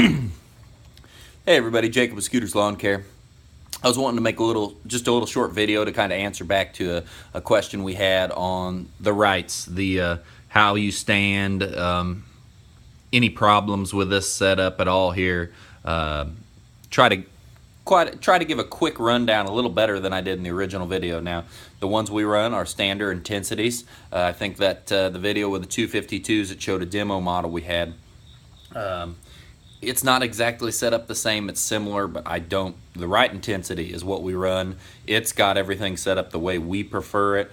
Hey everybody, Jacob with Scooters Lawn Care. I was wanting to make just a little short video to kind of answer back to a question we had on the Wrights, the how you stand, any problems with this setup at all here. Try to give a quick rundown, a little better than I did in the original video. Now, the ones we run are standard intensities. I think that the video with the 252s, that showed a demo model we had. It's not exactly set up the same, it's similar, but the Wright Intensity is what we run. It's got everything set up the way we prefer it.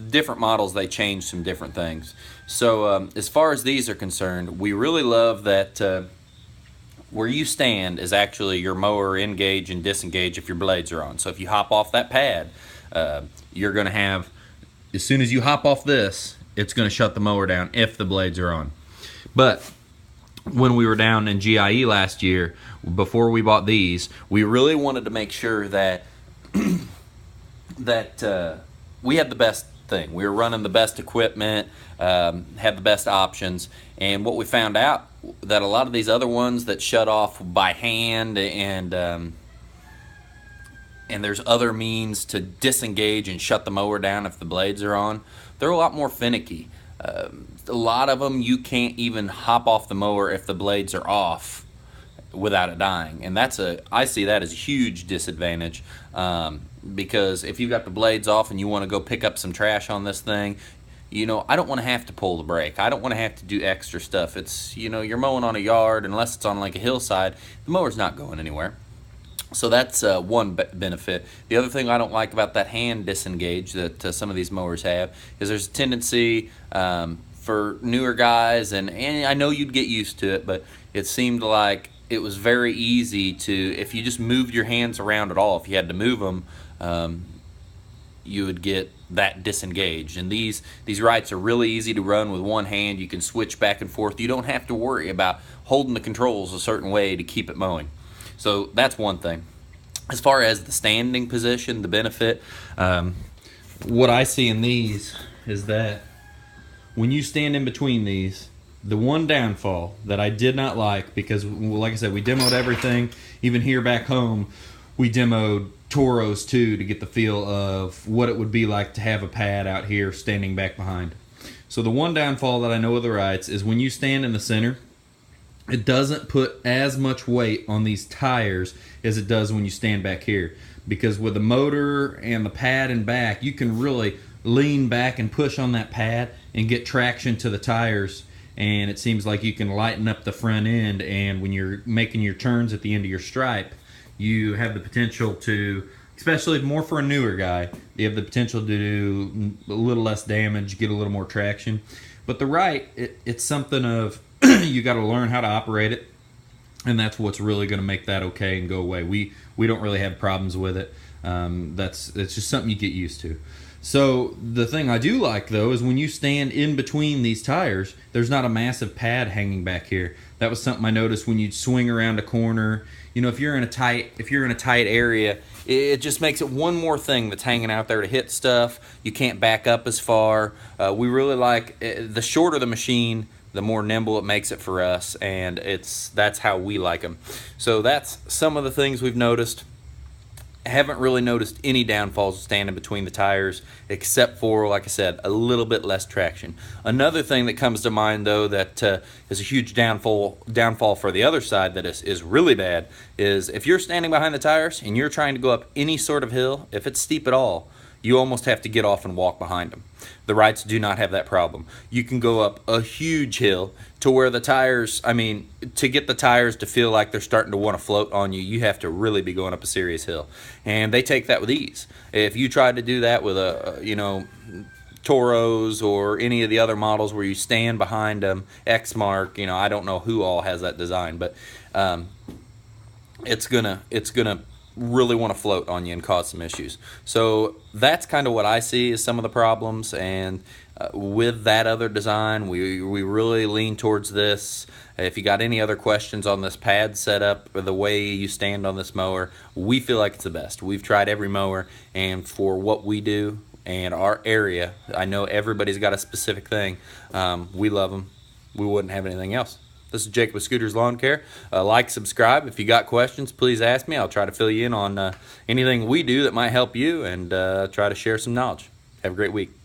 Different models, they change some different things. So as far as these are concerned, we really love that where you stand is actually your mower engage and disengage if your blades are on. So if you hop off that pad, you're gonna have, as soon as you hop off this, it's gonna shut the mower down if the blades are on. But when we were down in GIE last year, before we bought these, we really wanted to make sure that we had the best thing. We were running the best equipment, had the best options, and what we found out that a lot of these other ones that shut off by hand and there's other means to disengage and shut the mower down if the blades are on, they're a lot more finicky. A lot of them you can't even hop off the mower if the blades are off without it dying, and I see that as a huge disadvantage, because if you've got the blades off and you want to go pick up some trash on this thing, I don't want to have to pull the brake. I don't want to have to do extra stuff. It's, you're mowing on a yard, unless it's on like a hillside, the mower's not going anywhere. So that's one benefit. The other thing I don't like about that hand disengage that some of these mowers have is there's a tendency for newer guys, and I know you'd get used to it, but it seemed like it was very easy to, if you just moved your hands around at all, if you had to move them, you would get that disengaged. And these Wrights are really easy to run with one hand. You can switch back and forth. You don't have to worry about holding the controls a certain way to keep it mowing. So that's one thing. As far as the standing position, the benefit, what I see in these is that when you stand in between these, the one downfall that I did not like, because like I said, we demoed everything, even here back home, we demoed Toros too to get the feel of what it would be like to have a pad out here standing back behind. So the one downfall that I know of the Wrights is when you stand in the center, it doesn't put as much weight on these tires as it does when you stand back here. Because with the motor and the pad in back, you can really lean back and push on that pad and get traction to the tires, and it seems like you can lighten up the front end, and when you're making your turns at the end of your stripe, you have the potential to, especially more for a newer guy, you have the potential to do a little less damage, get a little more traction. But the Wright, it's something of you got to learn how to operate it, and that's what's really going to make that okay and go away. We don't really have problems with it. It's just something you get used to. So the thing I do like though is when you stand in between these tires, there's not a massive pad hanging back here. That was something I noticed when you'd swing around a corner. If you're in a tight area, it just makes it one more thing that's hanging out there to hit stuff. You can't back up as far. We really like the shorter the machine, the more nimble it makes it for us, and that's how we like them. So that's some of the things we've noticed. Haven't really noticed any downfalls standing between the tires, except for, like I said, a little bit less traction. Another thing that comes to mind though that is a huge downfall for the other side that is really bad is if you're standing behind the tires and you're trying to go up any sort of hill, if it's steep at all, you almost have to get off and walk behind them. The Wrights do not have that problem. You can go up a huge hill to where the tires, to get the tires to feel like they're starting to want to float on you, you have to really be going up a serious hill. And they take that with ease. If you tried to do that with Toros or any of the other models where you stand behind them, X-Mark, I don't know who all has that design, but it's gonna really want to float on you and cause some issues. So that's kind of what I see as some of the problems, and with that other design, we really lean towards this. If you got any other questions on this pad setup or the way you stand on this mower, we feel like it's the best. We've tried every mower, and for what we do and our area, I know everybody's got a specific thing. We love them. We wouldn't have anything else. This is Jake with Scooters Lawn Care. Like, subscribe. If you got questions, please ask me. I'll try to fill you in on anything we do that might help you, and try to share some knowledge. Have a great week.